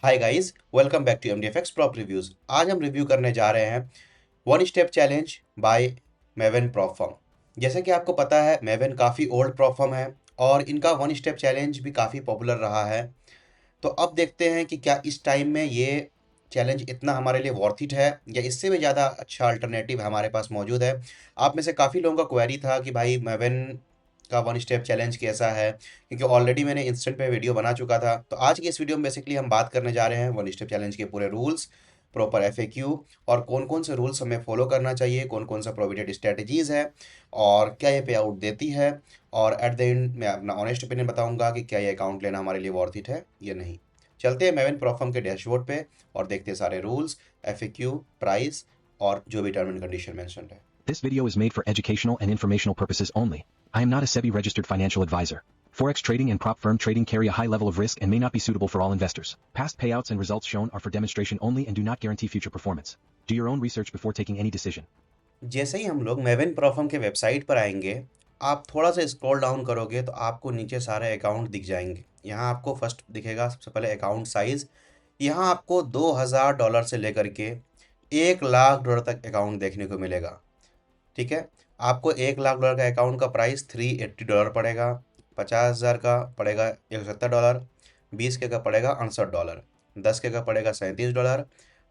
Hi guys, welcome back to MDFX prop reviews. आज हम review करने जा रहे हैं one step challenge by Maven prop firm. जैसे कि आपको पता है, मेवन काफ़ी ओल्ड प्रॉप फर्म है और इनका वन स्टेप चैलेंज भी काफ़ी पॉपुलर रहा है। तो अब देखते हैं कि क्या इस टाइम में ये चैलेंज इतना हमारे लिए वर्थ इट है या इससे भी ज़्यादा अच्छा अल्टरनेटिव हमारे पास मौजूद है। आप में से काफ़ी लोगों का क्वेरी था कि भाई मेवन का वन स्टेप चैलेंज कैसा है, क्योंकि ऑलरेडी मैंने इंस्टेंट पे वीडियो बना चुका था। तो आज की इस वीडियो में बेसिकली हम बात करने जा रहे हैं वन स्टेप चैलेंज के पूरे रूल्स, प्रॉपर एफएक्यू और कौन कौन से रूल्स हमें फॉलो करना चाहिए, कौन कौन सा प्रोविडेड स्ट्रेटजीज़ है और क्या ये पे आउट देती है। और एट द एंड मैं अपना ऑनेस्ट ओपिनियन बताऊंगा कि क्या ये अकाउंट लेना हमारे लिए वर्थ इट है या नहीं। चलते हैं मेवन प्रॉफर्म के डैशबोर्ड पे और देखते हैं सारे रूल्स, एफएक्यू, प्राइस और जो भी टर्म एंड कंडीशन मेंशन है। This video is made for educational and informational purposes only. I am not a SEBI registered financial advisor. Forex trading and prop firm trading carry a high level of risk and may not be suitable for all investors. Past payouts and results shown are for demonstration only and do not guarantee future performance. Do your own research before taking any decision. जैसे ही हम लोग maven प्रॉफर्म के website पर आएंगे, आप थोड़ा सा scroll down करोगे तो आपको नीचे सारे अकाउंट दिख जाएंगे। यहाँ आपको फर्स्ट दिखेगा सबसे पहले अकाउंट साइज़। यहाँ आपको $2000 से लेकर के $1,00,000 तक अकाउंट देखने को मिलेगा। ठीक है, आपको $1,00,000 का अकाउंट का प्राइस $380 पड़ेगा, 50,000 का पड़ेगा $170, 20 के का पड़ेगा $68, 10 के का पड़ेगा $37,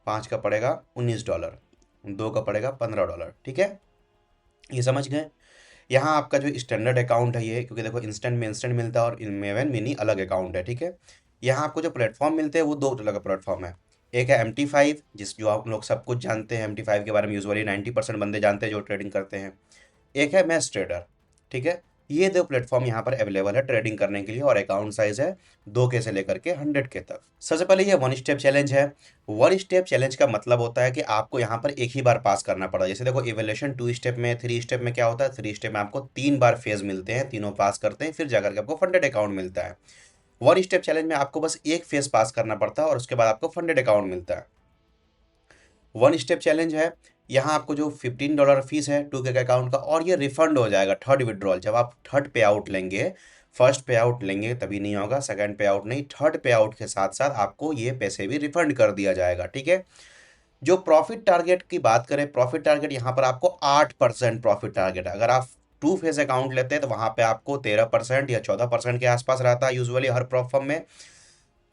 5 का पड़ेगा $19, 2 का पड़ेगा $15। ठीक है, ये समझ गए। यहाँ आपका जो स्टैंडर्ड अकाउंट है ये, क्योंकि देखो इंस्टेंट में इंस्टेंट मिलता है और मेवन मिनी अलग अकाउंट है। ठीक है, यहाँ आपको जो प्लेटफॉर्म मिलते हैं वो दो अलग प्लेटफॉर्म है। एक है MT5, जिस जो आप लोग सब कुछ जानते हैं, MT5 के बारे में यूजुअली 90% बंदे जानते हैं जो ट्रेडिंग करते हैं। एक है मैस ट्रेडर। ठीक है, ये दो प्लेटफॉर्म यहाँ पर अवेलेबल है ट्रेडिंग करने के लिए और अकाउंट साइज है 2 के से लेकर के 100 के तक। सबसे पहले ये वन स्टेप चैलेंज है। वन स्टेप चैलेंज का मतलब होता है कि आपको यहाँ पर एक ही बार पास करना पड़ा। जैसे देखो इवेल्यूशन 2 स्टेप में, 3 स्टेप में क्या होता है, 3 स्टेप में आपको 3 बार फेज मिलते हैं, तीनों पास करते हैं फिर जाकर के आपको फंडेड अकाउंट मिलता है। वन स्टेप चैलेंज में आपको बस एक फेज पास करना पड़ता है और उसके बाद आपको फंडेड अकाउंट मिलता है। वन स्टेप चैलेंज है, यहाँ आपको जो $15 फीस है 2K अकाउंट का, और ये रिफंड हो जाएगा थर्ड विड्रॉल। जब आप थर्ड पे आउट लेंगे, फर्स्ट पे आउट लेंगे तभी नहीं होगा, सेकंड पे आउट नहीं, थर्ड पे आउट के साथ साथ आपको ये पैसे भी रिफंड कर दिया जाएगा। ठीक है, जो प्रॉफिट टारगेट की बात करें, प्रॉफिट टारगेट यहाँ पर आपको 8% प्रॉफिट टारगेट है। अगर आप टू फेज अकाउंट लेते हैं तो वहाँ पे आपको 13% या 14% के आसपास रहता है यूजुअली हर प्रॉफर्म में।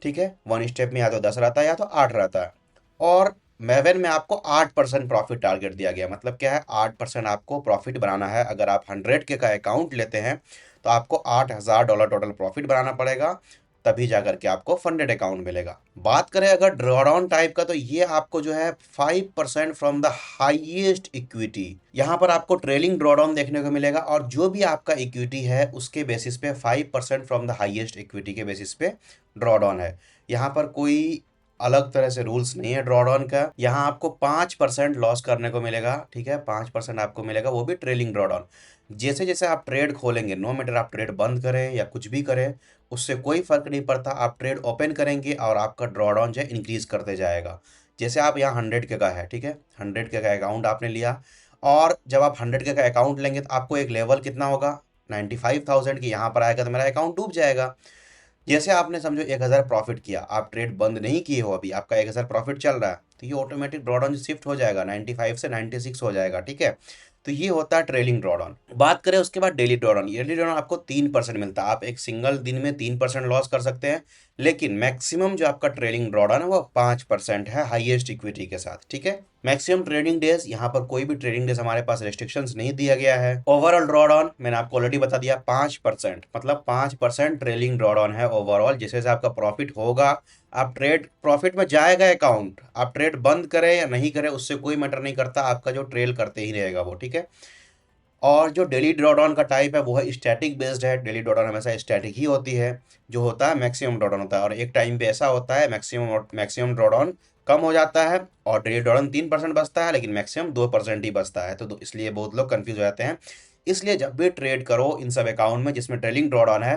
ठीक है, वन स्टेप में या तो 10 रहता है या तो 8 रहता है। और मेवन में आपको 8% प्रॉफिट टारगेट दिया गया। मतलब क्या है, 8% आपको प्रॉफिट बनाना है। अगर आप 100 के का अकाउंट लेते हैं तो आपको $8,000 टोटल प्रॉफिट बनाना पड़ेगा, तभी जा करके आपको फंडेड अकाउंट मिलेगा। बात करें अगर ड्रॉडाउन टाइप का, तो ये आपको जो है 5% फ्रॉम द हाईएस्ट इक्विटी, यहाँ पर आपको ट्रेलिंग ड्रॉडाउन देखने को मिलेगा और जो भी आपका इक्विटी है उसके बेसिस पे 5% फ्रॉम द हाईएस्ट इक्विटी के बेसिस पे ड्रॉडाउन है। यहाँ पर कोई अलग तरह से रूल्स नहीं है ड्रॉडाउन का। यहाँ आपको 5% लॉस करने को मिलेगा। ठीक है, 5% आपको मिलेगा, वो भी ट्रेलिंग ड्रॉडाउन। जैसे जैसे आप ट्रेड खोलेंगे, नो मैटर आप ट्रेड बंद करें या कुछ भी करें, उससे कोई फर्क नहीं पड़ता। आप ट्रेड ओपन करेंगे और आपका ड्रॉडाउन जो है इंक्रीज करते जाएगा। जैसे आप यहाँ 100 के का है, ठीक है, 100 के का अकाउंट आपने लिया और जब आप 100 के का अकाउंट लेंगे तो आपको एक लेवल कितना होगा, 95,000 की यहाँ पर आएगा तो मेरा अकाउंट डूब जाएगा। जैसे आपने समझो 1,000 प्रॉफिट किया, आप ट्रेड बंद नहीं किए हो, अभी आपका 1,000 प्रॉफिट चल रहा है, तो ये ऑटोमेटिक ड्रॉडाउन शिफ्ट हो जाएगा, 95 से 96 हो जाएगा। ठीक है, तो ये होता है ट्रेलिंग ड्रॉडाउन। बात करें उसके बाद डेली ड्रॉडाउन। डेली ड्रॉडाउन आपको 3% मिलता है। आप एक सिंगल दिन में 3% लॉस कर सकते हैं, लेकिन मैक्सिमम जो आपका ट्रेलिंग ड्रॉडाउन है वो 5% है हाईएस्ट इक्विटी के साथ। ठीक है, मैक्सिमम ट्रेडिंग डेज, यहाँ पर कोई भी ट्रेडिंग डेज हमारे पास रेस्ट्रिक्शंस नहीं दिया गया है। ओवरऑल ड्रॉडाउन मैंने आपको ऑलरेडी बता दिया 5%, मतलब 5% ट्रेलिंग ड्रॉडाउन है ओवरऑल। जैसे जैसे आपका प्रॉफिट होगा, आप ट्रेड प्रॉफिट में जाएगा अकाउंट, आप ट्रेड बंद करें या नहीं करें उससे कोई मैटर नहीं करता, आपका जो ट्रेल करते ही रहेगा वो। ठीक है, और जो डेली ड्रॉडाउन का टाइप है वो है स्टैटिक बेस्ड है। डेली ड्रॉडाउन हमेशा स्टैटिक ही होती है। जो होता है मैक्सिमम ड्रॉडाउन होता है, और एक टाइम पे ऐसा होता है मैक्सिमम ड्रॉडाउन कम हो जाता है और डेली ड्रॉडाउन 3% बचता है, लेकिन मैक्सिमम 2% ही बचता है। तो इसलिए बहुत लोग कंफ्यूज हो जाते हैं। इसलिए जब भी ट्रेड करो इन सब अकाउंट में जिसमें ट्रेलिंग ड्रॉडाउन है,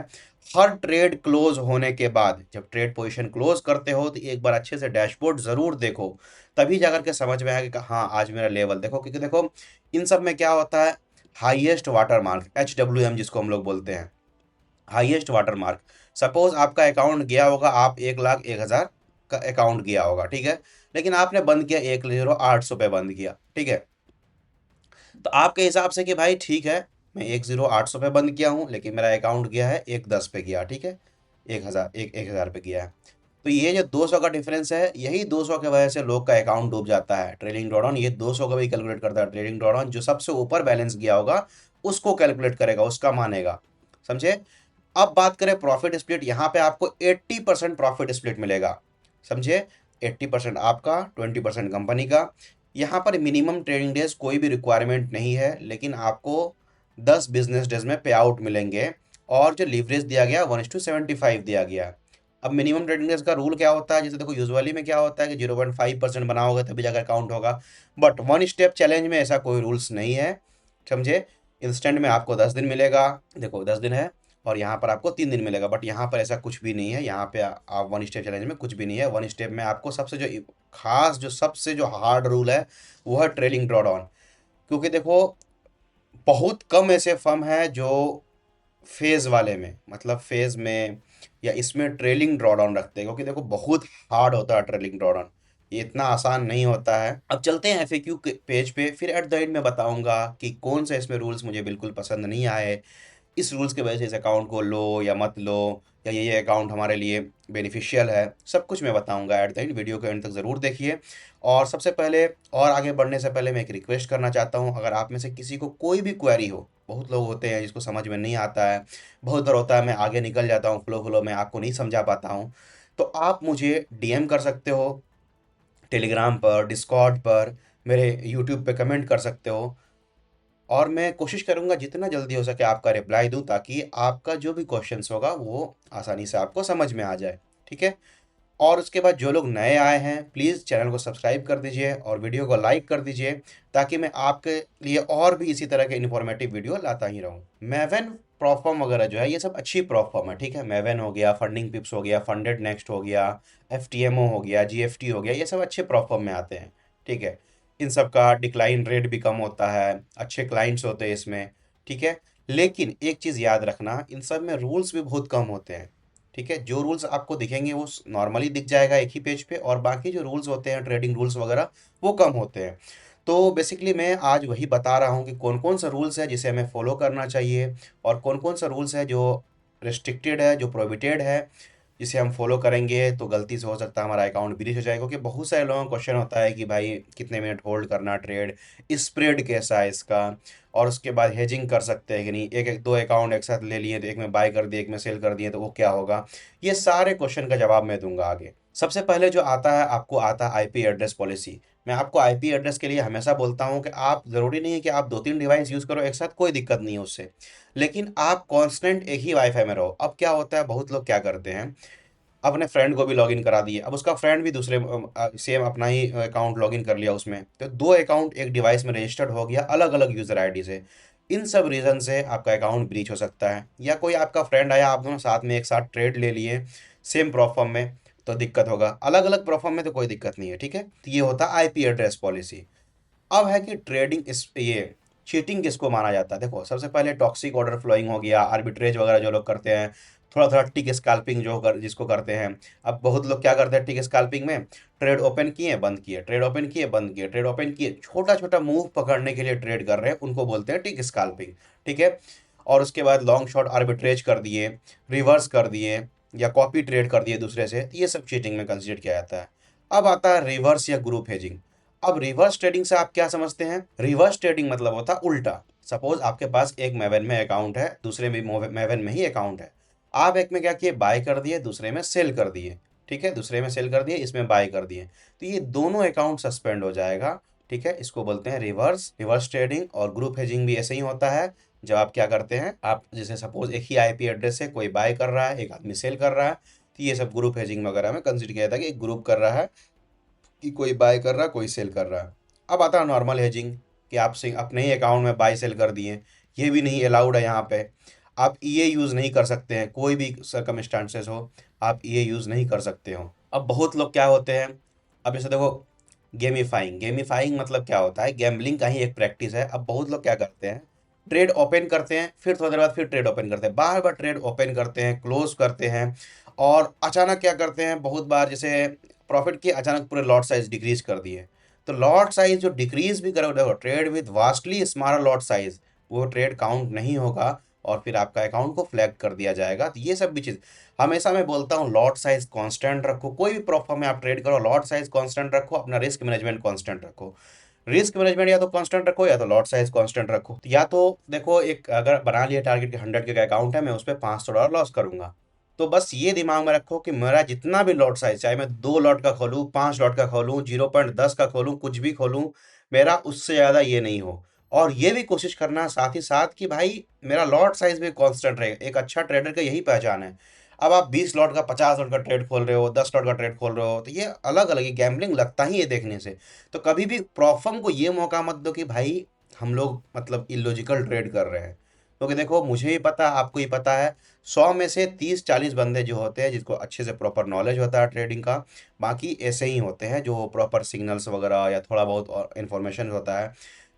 हर ट्रेड क्लोज होने के बाद जब ट्रेड पोजीशन क्लोज करते हो तो एक बार अच्छे से डैशबोर्ड जरूर देखो, तभी जाकर के समझ में आएगा कि हाँ आज मेरा लेवल देखो। क्योंकि देखो इन सब में क्या होता है, हाईएस्ट वाटर मार्क HWM जिसको हम लोग बोलते हैं, हाईएस्ट वाटर मार्क। सपोज आपका अकाउंट गया होगा, आप 1,01,000 का अकाउंट गया होगा, ठीक है। लेकिन आपने बंद किया 1,0800 पे बंद किया, ठीक है। तो आपके हिसाब से कि भाई ठीक है, मैं 1,0800 पे बंद किया हूँ, लेकिन मेरा अकाउंट गया है 1,10 पे गया, ठीक है। 1,000 पे गया है। तो ये जो 200 का डिफरेंस है, यही 200 की वजह से लोग का अकाउंट डूब जाता है। ट्रेलिंग ड्रॉडाउन ये 200 का भी कैलकुलेट करता है। ट्रेलिंग ड्रॉडाउन जो सबसे ऊपर बैलेंस गया होगा उसको कैलकुलेट करेगा, उसका मानेगा, समझे। अब बात करें प्रॉफिट स्प्लिट, यहाँ पे आपको 80% प्रॉफिट स्प्लिट मिलेगा, समझे। 80% आपका, 20% कंपनी का। यहाँ पर मिनिमम ट्रेडिंग डेज कोई भी रिक्वायरमेंट नहीं है, लेकिन आपको 10 बिजनेस डेज में पे आउट मिलेंगे। और जो लीवरेज दिया गया 1:75 दिया गया। अब मिनिमम ट्रेडिंग डेज का रूल क्या होता है, जैसे देखो यूजुअली में क्या होता है कि 0.5% बनाओगे तभी जाकर काउंट होगा। बट वन स्टेप चैलेंज में ऐसा कोई रूल्स नहीं है, समझे। इंस्टेंट में आपको 10 दिन मिलेगा, देखो 10 दिन है, और यहाँ पर आपको 3 दिन मिलेगा। बट यहाँ पर ऐसा कुछ भी नहीं है, यहाँ पे आप वन स्टेप चैलेंज में कुछ भी नहीं है। वन स्टेप में आपको सबसे जो खास, जो सबसे जो हार्ड रूल है वो है ट्रेलिंग ड्रॉडाउन। क्योंकि देखो बहुत कम ऐसे फर्म है जो फेज वाले में, मतलब फेज में या इसमें ट्रेलिंग ड्रॉडाउन रखते हैं, क्योंकि देखो बहुत हार्ड होता है ट्रेलिंग ड्रॉडाउन। ये इतना आसान नहीं होता है। अब चलते हैं एफएक्यू के पेज पे, फिर एट द एंड में बताऊंगा कि कौन से इसमें रूल्स मुझे बिल्कुल पसंद नहीं आए, इस रूल्स की वजह से इस अकाउंट को लो या मत लो, या ये अकाउंट हमारे लिए बेनिफिशियल है, सब कुछ मैं बताऊंगा एट द एंड। वीडियो के एंड तक ज़रूर देखिए। और सबसे पहले, और आगे बढ़ने से पहले मैं एक रिक्वेस्ट करना चाहता हूँ, अगर आप में से किसी को कोई भी क्वेरी हो, बहुत लोग होते हैं जिसको समझ में नहीं आता है, बहुत बार होता है मैं आगे निकल जाता हूँ फ्लो फ्लो में, आपको नहीं समझा पाता हूँ, तो आप मुझे डीएम कर सकते हो, टेलीग्राम पर, डिस्कॉर्ड पर, मेरे यूट्यूब पे कमेंट कर सकते हो। और मैं कोशिश करूँगा जितना जल्दी हो सके आपका रिप्लाई दूँ, ताकि आपका जो भी क्वेश्चंस होगा वो आसानी से आपको समझ में आ जाए, ठीक है। और उसके बाद जो लोग नए आए हैं प्लीज़ चैनल को सब्सक्राइब कर दीजिए और वीडियो को लाइक कर दीजिए, ताकि मैं आपके लिए और भी इसी तरह के इन्फॉर्मेटिव वीडियो लाता ही रहूँ। मैवन प्रॉफर्म वगैरह जो है ये सब अच्छी प्रॉफर्म है, ठीक है। मैवन हो गया, फंडिंग पिप्स हो गया, फंडेड नेक्स्ट हो गया, एफटीएमओ हो गया, जीएफटी हो गया, ये सब अच्छे प्रॉफर्म में आते हैं, ठीक है। इन सब का डिक्लाइन रेट भी कम होता है, अच्छे क्लाइंट्स होते हैं इसमें, ठीक है। लेकिन एक चीज़ याद रखना, इन सब में रूल्स भी बहुत कम होते हैं, ठीक है। जो रूल्स आपको दिखेंगे वो नॉर्मली दिख जाएगा एक ही पेज पे, और बाकी जो रूल्स होते हैं ट्रेडिंग रूल्स वगैरह वो कम होते हैं। तो बेसिकली मैं आज वही बता रहा हूँ कि कौन कौन सा रूल्स है जिसे हमें फॉलो करना चाहिए, और कौन कौन सा रूल्स है जो रिस्ट्रिक्टेड है, जो प्रोहिबिटेड है, जिसे हम फॉलो करेंगे तो गलती से हो सकता है हमारा अकाउंट ब्रीच हो जाए। क्योंकि बहुत सारे लोगों का क्वेश्चन होता है कि भाई कितने मिनट होल्ड करना ट्रेड, स्प्रेड कैसा है इसका, और उसके बाद हेजिंग कर सकते हैं कि नहीं, एक एक दो अकाउंट एक साथ ले लिए तो एक में बाय कर दिए एक में सेल कर दिए तो वो क्या होगा। ये सारे क्वेश्चन का जवाब मैं दूंगा आगे। सबसे पहले जो आता है, आपको आता है आईपी एड्रेस पॉलिसी। मैं आपको आईपी एड्रेस के लिए हमेशा बोलता हूँ कि आप, ज़रूरी नहीं है कि आप 2-3 डिवाइस यूज़ करो एक साथ, कोई दिक्कत नहीं है उससे, लेकिन आप कांस्टेंट एक ही वाईफाई में रहो। अब क्या होता है, बहुत लोग क्या करते हैं, अपने फ्रेंड को भी लॉगिन करा दिए, अब उसका फ्रेंड भी दूसरे सेम अपना ही अकाउंट लॉगिन कर लिया उसमें, तो दो अकाउंट एक डिवाइस में रजिस्टर्ड हो गया अलग अलग यूज़र आईडी से। इन सब रीज़न से आपका अकाउंट ब्रीच हो सकता है। या कोई आपका फ्रेंड आया, आप दोनों साथ में एक साथ ट्रेड ले लिए सेम प्रोफॉर्म में, तो दिक्कत होगा। अलग अलग प्रोफॉर्म में तो कोई दिक्कत नहीं है, ठीक है। तो ये होता है आईपी एड्रेस पॉलिसी। अब है कि ट्रेडिंग, इस ये चीटिंग किसको माना जाता है। देखो सबसे पहले टॉक्सिक ऑर्डर फ्लोइंग हो गया, आर्बिट्रेज वगैरह जो लोग करते हैं, थोड़ा थोड़ा टिक स्कैल्पिंग जिसको करते हैं। अब बहुत लोग क्या करते हैं टिक स्कैल्पिंग में, ट्रेड ओपन किए बंद किए, ट्रेड ओपन किए बंद किए, ट्रेड ओपन किए, छोटा छोटा मूव पकड़ने के लिए ट्रेड कर रहे हैं, उनको बोलते हैं टिक स्कैल्पिंग, ठीक है। और उसके बाद लॉन्ग शॉर्ट आर्बिट्रेज कर दिए, रिवर्स कर दिए, या कॉपी ट्रेड कर दिए दूसरे से, तो ये सब चीटिंग में कंसिडर किया जाता है। अब आता है रिवर्स या ग्रुप हेजिंग। अब रिवर्स ट्रेडिंग से आप क्या समझते हैं, रिवर्स ट्रेडिंग मतलब होता है उल्टा। सपोज आपके पास एक मेवन में अकाउंट है, दूसरे में मेवन में ही अकाउंट है, आप एक में क्या किए, बाय कर दिए, दूसरे में सेल कर दिए, ठीक है। दूसरे में सेल कर दिए, इसमें बाय कर दिए, तो ये दोनों अकाउंट सस्पेंड हो जाएगा, ठीक है। इसको बोलते हैं रिवर्स। रिवर्स ट्रेडिंग और ग्रुप हेजिंग भी ऐसे ही होता है। जब आप क्या करते हैं, आप जैसे सपोज एक ही आईपी एड्रेस है, कोई बाय कर रहा है, एक आदमी सेल कर रहा है, तो ये सब ग्रुप हेजिंग वगैरह में कंसिडर किया जाता है कि एक ग्रुप कर रहा है, कि कोई बाय कर रहा है कोई सेल कर रहा है। अब आता है नॉर्मल हेजिंग, कि आप अपने ही अकाउंट में बाय सेल कर दिए, ये भी नहीं अलाउड है यहाँ पे। आप ईए यूज़ नहीं कर सकते हैं, कोई भी सर्कमस्टांसेस हो आप ईए यूज़ नहीं कर सकते हो। अब बहुत लोग क्या होते हैं, अब जैसे देखो गेमीफाइंग, गेमीफाइंग मतलब क्या होता है, गैम्बलिंग का ही एक प्रैक्टिस है। अब बहुत लोग क्या करते हैं, ट्रेड ओपन करते हैं, फिर थोड़ी देर बाद फिर ट्रेड ओपन करते हैं, बार बार ट्रेड ओपन करते हैं, क्लोज करते हैं, और अचानक क्या करते हैं, बहुत बार जैसे प्रॉफिट के अचानक पूरे लॉट साइज डिक्रीज कर दिए। तो लॉट साइज जो डिक्रीज भी करोगे, देखो trade with vastly smaller lot size, वो ट्रेड काउंट नहीं होगा और फिर आपका अकाउंट को फ्लैग कर दिया जाएगा। तो ये सब भी चीज़ हमेशा मैं बोलता हूँ, लॉट साइज कांस्टेंट रखो। कोई भी प्रॉफिट में आप ट्रेड करो, लॉट साइज कांस्टेंट रखो, अपना रिस्क मैनेजमेंट कांस्टेंट रखो। रिस्क मैनेजमेंट या तो कांस्टेंट रखो या तो लॉट साइज कांस्टेंट रखो। तो या तो देखो, एक अगर बना लिया टारगेट के 100 के अकाउंट है, मैं उस पर $500 लॉस करूंगा, तो बस ये दिमाग में रखो कि मेरा जितना भी लॉट साइज, चाहे मैं 2 लॉट का खोलूँ, 5 लॉट का खोलूँ, 0.10 का खोलूँ, कुछ भी खोलूँ, मेरा उससे ज़्यादा ये नहीं हो। और ये भी कोशिश करना साथ ही साथ कि भाई मेरा लॉट साइज भी कांस्टेंट रहे। एक अच्छा ट्रेडर का यही पहचान है। अब आप 20 लॉट का, 50 लॉट का ट्रेड खोल रहे हो, 10 लॉट का ट्रेड खोल रहे हो, तो ये अलग अलग ही गैम्बलिंग लगता ही है देखने से। तो कभी भी प्रॉफर्म को ये मौका मत दो कि भाई हम लोग मतलब इलॉजिकल ट्रेड कर रहे हैं। क्योंकि देखो, मुझे ही पता है, आपको ही पता है, 100 में से 30-40 बंदे जो होते हैं जिसको अच्छे से प्रॉपर नॉलेज होता है ट्रेडिंग का, बाकी ऐसे ही होते हैं जो प्रॉपर सिग्नल्स वगैरह या थोड़ा बहुत और इन्फॉर्मेशन होता है।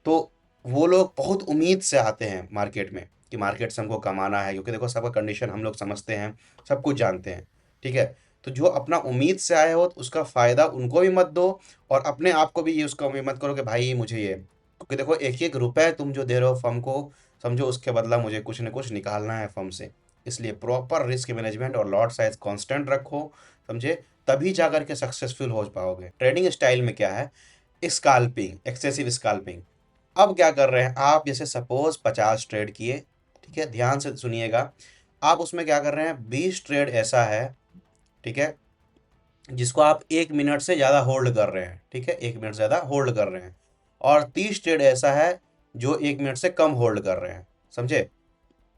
तो वो लोग बहुत उम्मीद से आते हैं मार्केट में कि मार्केट से हमको कमाना है, क्योंकि देखो सबका कंडीशन हम लोग समझते हैं, सब कुछ जानते हैं। ठीक है। तो जो अपना उम्मीद से आए हो, तो उसका फ़ायदा उनको भी मत दो और अपने आप को भी ये उसका उम्मीद मत करो कि भाई मुझे ये, क्योंकि देखो एक एक रुपए तुम जो दे रहे हो फर्म को, समझो उसके बदला मुझे कुछ ना कुछ निकालना है फर्म से। इसलिए प्रॉपर रिस्क मैनेजमेंट और लॉट साइज कांस्टेंट रखो, समझे, तभी जा करके सक्सेसफुल हो पाओगे। ट्रेडिंग स्टाइल में क्या है, स्काल्पिंग, एक्सेसिव स्काल्पिंग। अब क्या कर रहे हैं आप, जैसे सपोज 50 ट्रेड किए, ठीक है, ध्यान से सुनिएगा। आप उसमें क्या कर रहे हैं, 20 ट्रेड ऐसा है, ठीक है, जिसको आप 1 मिनट से ज़्यादा होल्ड कर रहे हैं, ठीक है, 1 मिनट से ज़्यादा होल्ड कर रहे हैं। और 30 ट्रेड ऐसा है जो 1 मिनट से कम होल्ड कर रहे हैं, समझे।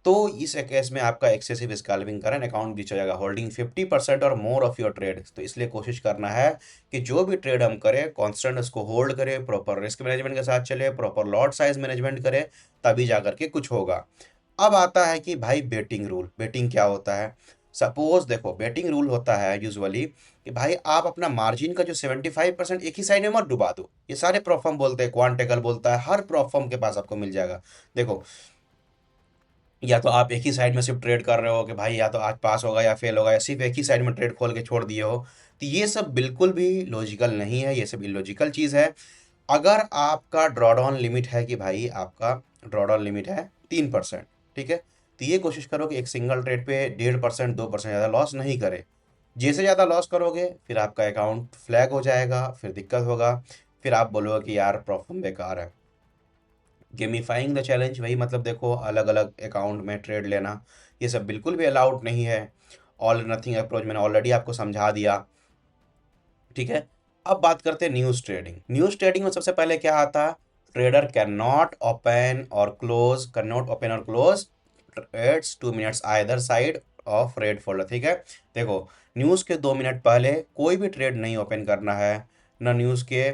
तो इस केस में आपका एक्सेसिव स्कैल्पिंग करें, अकाउंट ब्रीच हो जाएगा। होल्डिंग 50% और मोर ऑफ योर ट्रेड, तो इसलिए कोशिश करना है कि जो भी ट्रेड हम करें कॉन्स्टेंट उसको होल्ड करें, प्रॉपर रिस्क मैनेजमेंट के साथ चले, प्रॉपर लॉट साइज मैनेजमेंट करें, तभी जा करके कुछ होगा। अब आता है कि भाई बेटिंग रूल। बेटिंग क्या होता है, सपोज देखो, बेटिंग रूल होता है यूजुअली कि भाई आप अपना मार्जिन का जो 75% एक ही साइड में मत डुबा दो। ये सारे प्रॉफर्म बोलते हैं, क्वांटेकल बोलता है, हर प्रॉफर्म के पास आपको मिल जाएगा। देखो, या तो आप एक ही साइड में सिर्फ ट्रेड कर रहे हो कि भाई या तो आज पास होगा या फेल होगा, या सिर्फ एक ही साइड में ट्रेड खोल के छोड़ दिए हो, तो ये सब बिल्कुल भी लॉजिकल नहीं है, ये सब इलॉजिकल चीज़ है। अगर आपका ड्रॉडाउन लिमिट है कि भाई आपका ड्रॉडाउन लिमिट है 3%, ठीक है, तो ये कोशिश करो कि एक सिंगल ट्रेड पे 1.5%, 2% ज़्यादा लॉस नहीं करे। जैसे ज़्यादा लॉस करोगे फिर आपका अकाउंट फ्लैग हो जाएगा, फिर दिक्कत होगा, फिर आप बोलोगे कि यार प्रॉब्लम बेकार है। गेमिफाइंग द चैलेंज, वही मतलब देखो, अलग अलग अकाउंट में ट्रेड लेना, ये सब बिल्कुल भी अलाउड नहीं है। ऑल नथिंग अप्रोच मैंने ऑलरेडी आपको समझा दिया, ठीक है। अब बात करते हैं न्यूज़ ट्रेडिंग। न्यूज़ ट्रेडिंग में सबसे पहले क्या आता है, ट्रेडर कैन नॉट ओपन और close trades 2 minutes either side of red folder, ठीक है। देखो, न्यूज़ के 2 मिनट पहले कोई भी ट्रेड नहीं ओपन करना है, ना न्यूज़ के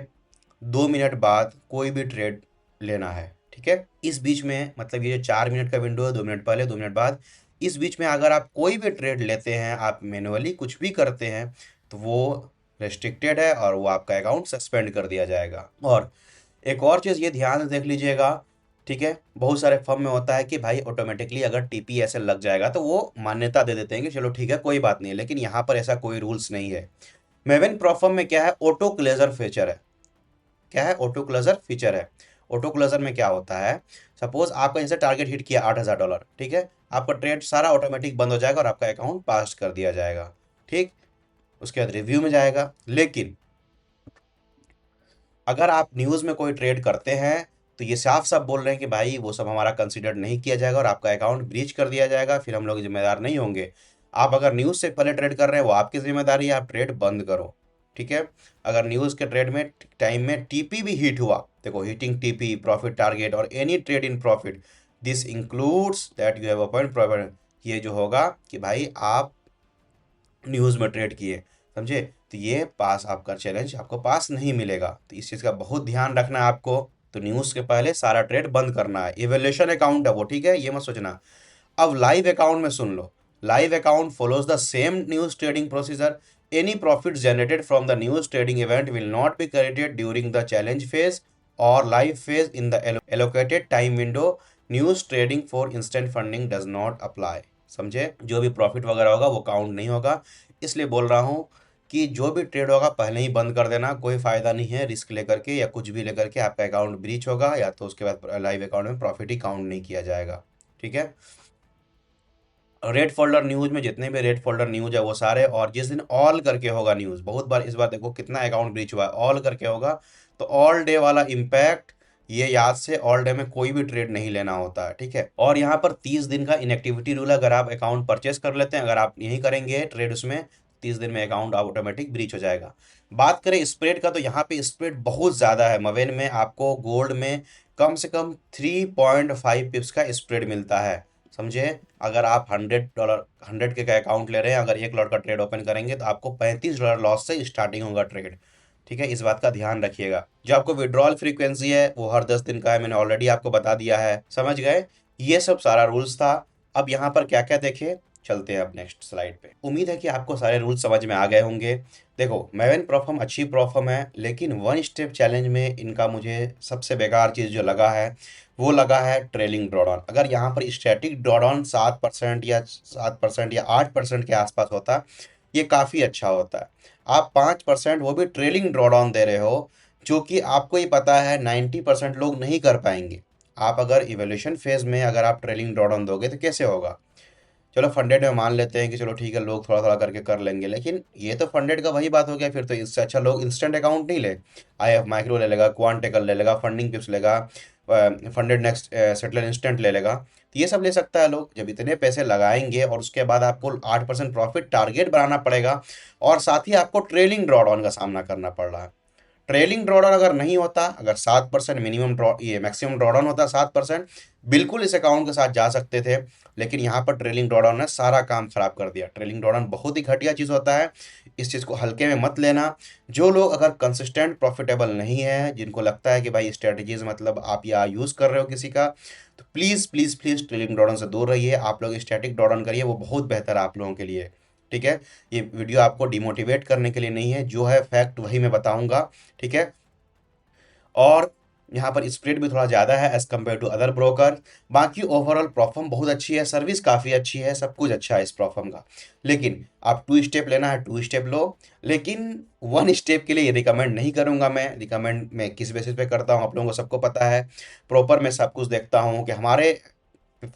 2 मिनट बाद कोई भी ट्रेड लेना है, ठीक है। इस बीच में मतलब ये जो 4 मिनट का विंडो है, 2 मिनट पहले 2 मिनट बाद, इस बीच में अगर आप कोई भी ट्रेड लेते हैं, आप मैनुअली कुछ भी करते हैं, तो वो रेस्ट्रिक्टेड है और वो आपका अकाउंट सस्पेंड कर दिया जाएगा। और एक और चीज़ ये ध्यान से देख लीजिएगा, ठीक है, बहुत सारे फर्म में होता है कि भाई ऑटोमेटिकली अगर टीपी ऐसे लग जाएगा तो वो मान्यता दे देते हैं कि चलो ठीक है कोई बात नहीं है, लेकिन यहाँ पर ऐसा कोई रूल्स नहीं है। मेवन प्रोफर्म में क्या है, ऑटो क्लेजर फीचर है। क्या है, ऑटो क्लोजर फीचर है। ऑटो क्लोजर में क्या होता है, सपोज आपका जैसे टारगेट हिट किया $8,000, ठीक है, आपका ट्रेड सारा ऑटोमेटिक बंद हो जाएगा और आपका अकाउंट पास कर दिया जाएगा, ठीक। उसके बाद रिव्यू में जाएगा। लेकिन अगर आप न्यूज़ में कोई ट्रेड करते हैं, तो ये साफ साफ बोल रहे हैं कि भाई वो सब हमारा कंसिडर नहीं किया जाएगा और आपका अकाउंट ब्रीच कर दिया जाएगा, फिर हम लोग जिम्मेदार नहीं होंगे। आप अगर न्यूज़ से पहले ट्रेड कर रहे हैं, वो आपकी जिम्मेदारी है, आप ट्रेड बंद करो, ठीक है। अगर न्यूज़ के ट्रेड में टाइम में टीपी भी हिट हुआ, देखो हिटिंग टीपी, प्रॉफिट टारगेट और any trade in profit, this includes that you have open profit, ये जो होगा कि भाई आप न्यूज़ में ट्रेड किए, समझे, तो ये पास आपका चैलेंज आपको पास नहीं मिलेगा। तो इस चीज़ का बहुत ध्यान रखना है आपको। तो न्यूज़ के पहले सारा ट्रेड बंद करना है। इवेल्यूशन अकाउंट है वो, ठीक है, ये मत सोचना। अब लाइव अकाउंट में सुन लो, live account follows the same news trading procedure. Any profit generated from the news trading event will not be credited during the challenge phase और live phase in the allocated time window. News trading for instant funding does not apply, समझे। जो भी profit वगैरह होगा वो count नहीं होगा। इसलिए बोल रहा हूँ कि जो भी ट्रेड होगा पहले ही बंद कर देना, कोई फ़ायदा नहीं है रिस्क लेकर के या कुछ भी लेकर के। आपका अकाउंट ब्रीच होगा या तो उसके बाद लाइव अकाउंट में प्रॉफिट ही काउंट नहीं किया जाएगा। ठीक है। रेड फोल्डर न्यूज़ में जितने भी रेड फोल्डर न्यूज़ है वो सारे, और जिस दिन ऑल करके होगा न्यूज़, बहुत बार इस बार देखो कितना अकाउंट ब्रीच हुआ है, ऑल करके होगा तो ऑल डे वाला इम्पैक्ट, ये याद से ऑल डे में कोई भी ट्रेड नहीं लेना होता है। ठीक है। और यहाँ पर 30 दिन का इनएक्टिविटी रूल है, अगर आप अकाउंट परचेस कर लेते हैं, अगर आप नहीं करेंगे ट्रेड उसमें, 30 दिन में अकाउंट ऑटोमेटिक ब्रीच हो जाएगा। बात करें स्प्रेड का, तो यहाँ पे स्प्रेड बहुत ज़्यादा है। मवेन में आपको गोल्ड में कम से कम 3.5 पिप्स का स्प्रेड मिलता है। समझे, अगर आप $100 100 के का अकाउंट ले रहे हैं, अगर 1 लॉट का ट्रेड ओपन करेंगे तो आपको $35 लॉस से स्टार्टिंग होगा ट्रेड। ठीक है, इस बात का ध्यान रखिएगा। जो आपको विड्रॉल फ्रीक्वेंसी है वो हर 10 दिन का है, मैंने ऑलरेडी आपको बता दिया है। समझ गए, ये सब सारा रूल्स था। अब यहाँ पर क्या क्या देखे, चलते हैं अब नेक्स्ट स्लाइड पे। उम्मीद है कि आपको सारे रूल्स समझ में आ गए होंगे। देखो, मैवन प्रॉफर्म अच्छी प्रॉफर्म है, लेकिन वन स्टेप चैलेंज में इनका मुझे सबसे बेकार चीज़ जो लगा है वो लगा है ट्रेलिंग ड्रॉडाउन। अगर यहाँ पर स्टैटिक ड्रॉडाउन 7% या 8% के आसपास होता, ये काफ़ी अच्छा होता है। आप 5% वो भी ट्रेलिंग ड्रॉडाउन दे रहे हो, जो कि आपको ही पता है 90% लोग नहीं कर पाएंगे। आप अगर इवोल्यूशन फेज में अगर आप ट्रेलिंग ड्रॉडाउन दोगे तो कैसे होगा। चलो फंडेड में मान लेते हैं कि चलो ठीक है, लोग थोड़ा थोड़ा करके कर लेंगे, लेकिन ये तो फंडेड का वही बात हो गया। फिर तो इससे अच्छा लोग इंस्टेंट अकाउंट नहीं ले, IF माइक्रो ले लेगा, क्वांटेकल ले लेगा, फंडिंग पिप्स लेगा, फंडेड नेक्स्ट सेटलर इंस्टेंट ले लेगा, तो ये सब ले सकता है लोग। जब इतने पैसे लगाएंगे और उसके बाद आपको 8% प्रॉफिट टारगेट बनाना पड़ेगा, और साथ ही आपको ट्रेलिंग ड्रॉडाउन का सामना करना पड़ रहा है। ट्रेलिंग ड्रॉडाउन अगर नहीं होता, अगर 7% मिनिमम ड्रॉ ये मैक्सिमम ड्रॉडाउन होता 7%, बिल्कुल इस अकाउंट के साथ जा सकते थे। लेकिन यहाँ पर ट्रेलिंग ड्रॉडाउन ने सारा काम खराब कर दिया। ट्रेलिंग ड्रॉडाउन बहुत ही घटिया चीज़ होता है, इस चीज़ को हल्के में मत लेना। जो लोग अगर कंसिस्टेंट प्रॉफिटेबल नहीं है, जिनको लगता है कि भाई स्ट्रेटजीज मतलब आप या यूज़ कर रहे हो किसी का, तो please please please trailing drawdown से दूर रहिए। आप लोग स्टैटिक ड्रॉडाउन करिए, वो बहुत बेहतर है आप लोगों के लिए। ठीक है, ये वीडियो आपको डिमोटिवेट करने के लिए नहीं है, जो है फैक्ट वही मैं बताऊंगा। ठीक है। और यहाँ पर स्प्रेड भी थोड़ा ज़्यादा है as compared to other broker. बाकी ओवरऑल प्रॉफर्म बहुत अच्छी है, सर्विस काफ़ी अच्छी है, सब कुछ अच्छा है इस प्रॉफर्म का। लेकिन आप 2 स्टेप लेना है 2 स्टेप लो, लेकिन 1 स्टेप के लिए ये रिकमेंड नहीं करूँगा। मैं रिकमेंड मैं किस बेसिस पे करता हूँ आप लोगों को सबको पता है। प्रॉपर मैं सब कुछ देखता हूँ कि हमारे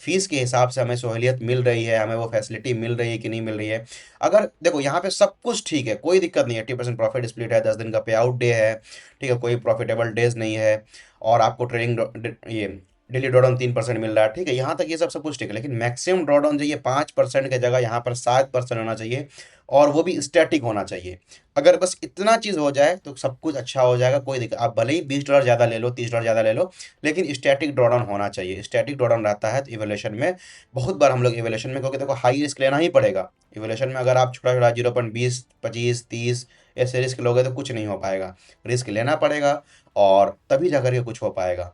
फीस के हिसाब से हमें सहूलियत मिल रही है, हमें वो फैसिलिटी मिल रही है कि नहीं मिल रही है। अगर देखो यहाँ पे सब कुछ ठीक है, कोई दिक्कत नहीं है, 80% प्रॉफिट स्प्लिट है, 10 दिन का पे आउट डे है, ठीक है, कोई प्रॉफिटेबल डेज नहीं है, और आपको ट्रेडिंग ये डेली ड्रॉडाउन 3% मिल रहा है, ठीक है, यहाँ तक ये सब कुछ ठीक है। लेकिन मैक्सिमम ड्रॉडाउन जो ये 5% की जगह यहाँ पर 7% होना चाहिए, और वो भी स्टैटिक होना चाहिए। अगर बस इतना चीज़ हो जाए तो सब कुछ अच्छा हो जाएगा, कोई दिक्कत। आप भले ही $20 ज़्यादा ले लो, $30 ज़्यादा ले लो, लेकिन स्टैटिक ड्रॉडाउन होना चाहिए। स्टैटिक ड्रॉडाउन रहता है तो इवोल्यूशन में, बहुत बार हम लोग इवोल्यूशन में, क्योंकि देखो हाई रिस्क लेना ही पड़ेगा इवोल्यूशन में। अगर आप छोटा छोटा 0.20 25 30 ऐसे रिस्क लोगे तो कुछ नहीं हो पाएगा, रिस्क लेना पड़ेगा, और तभी जाकर के कुछ हो पाएगा।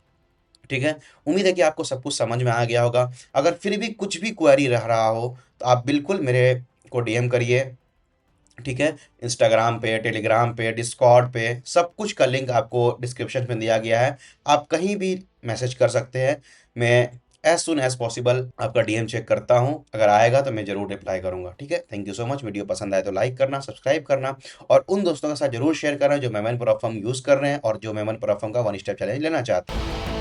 ठीक है। उम्मीद है कि आपको सब कुछ समझ में आ गया होगा। अगर फिर भी कुछ भी क्वेरी रह रहा हो तो आप बिल्कुल मेरे को DM करिए। ठीक है, इंस्टाग्राम पे, टेलीग्राम पे, डिस्कॉर्ड पे, सब कुछ का लिंक आपको डिस्क्रिप्शन में दिया गया है। आप कहीं भी मैसेज कर सकते हैं, मैं एज सुन एज पॉसिबल आपका DM चेक करता हूं। अगर आएगा तो मैं ज़रूर रिप्लाई करूंगा। ठीक है, thank you so much. Video पसंद आए तो लाइक करना, सब्सक्राइब करना, और उन दोस्तों के साथ जरूर शेयर करना जो मेमन प्रोफर्म यूज़ कर रहे हैं और जो मेमन प्रोफर्म का 1 स्टेप चैलेंज लेना चाहते हैं।